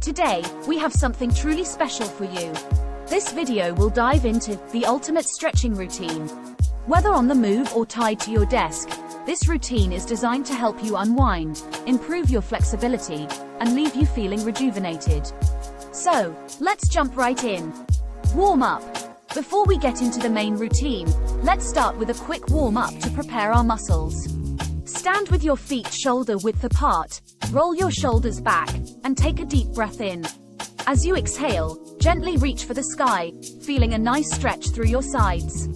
Today, we have something truly special for you. This video will dive into the ultimate stretching routine. Whether on the move or tied to your desk, this routine is designed to help you unwind, improve your flexibility, and leave you feeling rejuvenated. So, let's jump right in. Warm up. Before we get into the main routine, let's start with a quick warm-up to prepare our muscles. Stand with your feet shoulder-width apart, roll your shoulders back, and take a deep breath in. As you exhale, gently reach for the sky, feeling a nice stretch through your sides.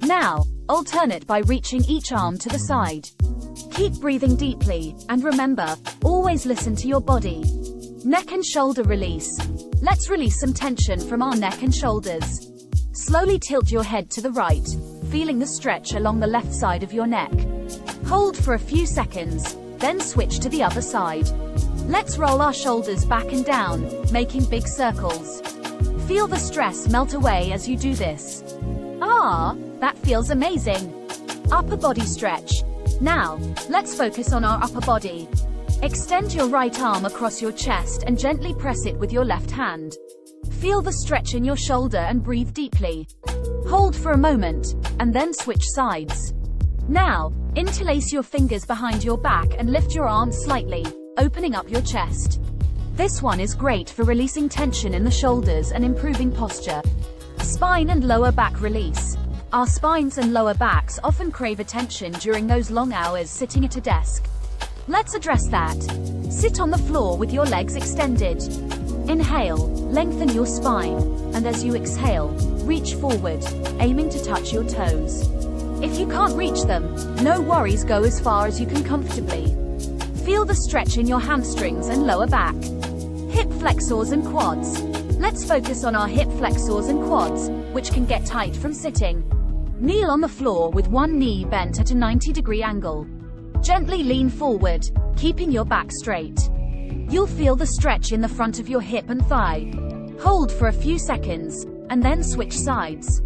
Now, alternate by reaching each arm to the side. Keep breathing deeply, and remember, always listen to your body. Neck and shoulder release. Let's release some tension from our neck and shoulders. Slowly tilt your head to the right, feeling the stretch along the left side of your neck. Hold for a few seconds, then switch to the other side. Let's roll our shoulders back and down, making big circles. Feel the stress melt away as you do this. That feels amazing. Upper body stretch. Now, let's focus on our upper body. Extend your right arm across your chest and gently press it with your left hand. Feel the stretch in your shoulder and breathe deeply. Hold for a moment, and then switch sides. Now, interlace your fingers behind your back and lift your arms slightly, opening up your chest. This one is great for releasing tension in the shoulders and improving posture. Spine and lower back release. Our spines and lower backs often crave attention during those long hours sitting at a desk. Let's address that. Sit on the floor with your legs extended. Inhale, lengthen your spine, and as you exhale, reach forward, aiming to touch your toes. If you can't reach them, no worries, go as far as you can comfortably. Feel the stretch in your hamstrings and lower back. Hip flexors and quads. Let's focus on our hip flexors and quads, which can get tight from sitting. Kneel on the floor with one knee bent at a 90-degree angle. Gently lean forward, keeping your back straight. You'll feel the stretch in the front of your hip and thigh. Hold for a few seconds, and then switch sides.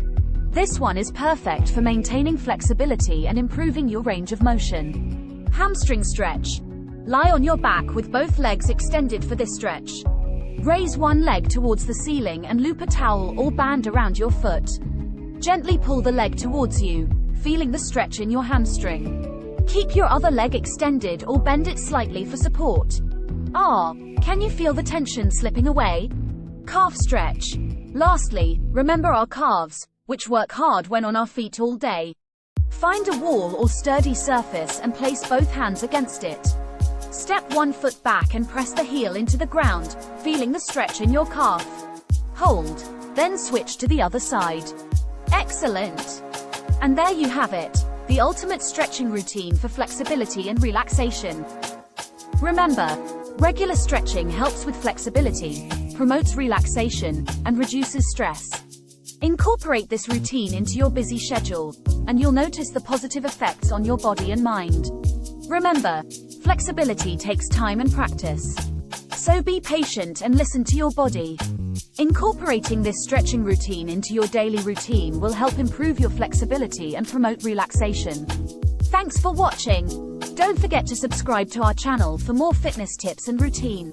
This one is perfect for maintaining flexibility and improving your range of motion. Hamstring stretch. Lie on your back with both legs extended for this stretch. Raise one leg towards the ceiling and loop a towel or band around your foot. Gently pull the leg towards you, feeling the stretch in your hamstring. Keep your other leg extended or bend it slightly for support. Can you feel the tension slipping away? Calf stretch. Lastly, remember our calves, which work hard when on our feet all day. Find a wall or sturdy surface and place both hands against it. Step one foot back and press the heel into the ground, feeling the stretch in your calf. Hold, then switch to the other side. Excellent! And there you have it, the ultimate stretching routine for flexibility and relaxation. Remember, regular stretching helps with flexibility, promotes relaxation, and reduces stress. Incorporate this routine into your busy schedule, and you'll notice the positive effects on your body and mind. Remember, flexibility takes time and practice. So be patient and listen to your body. Incorporating this stretching routine into your daily routine will help improve your flexibility and promote relaxation. Thanks for watching. Don't forget to subscribe to our channel for more fitness tips and routine.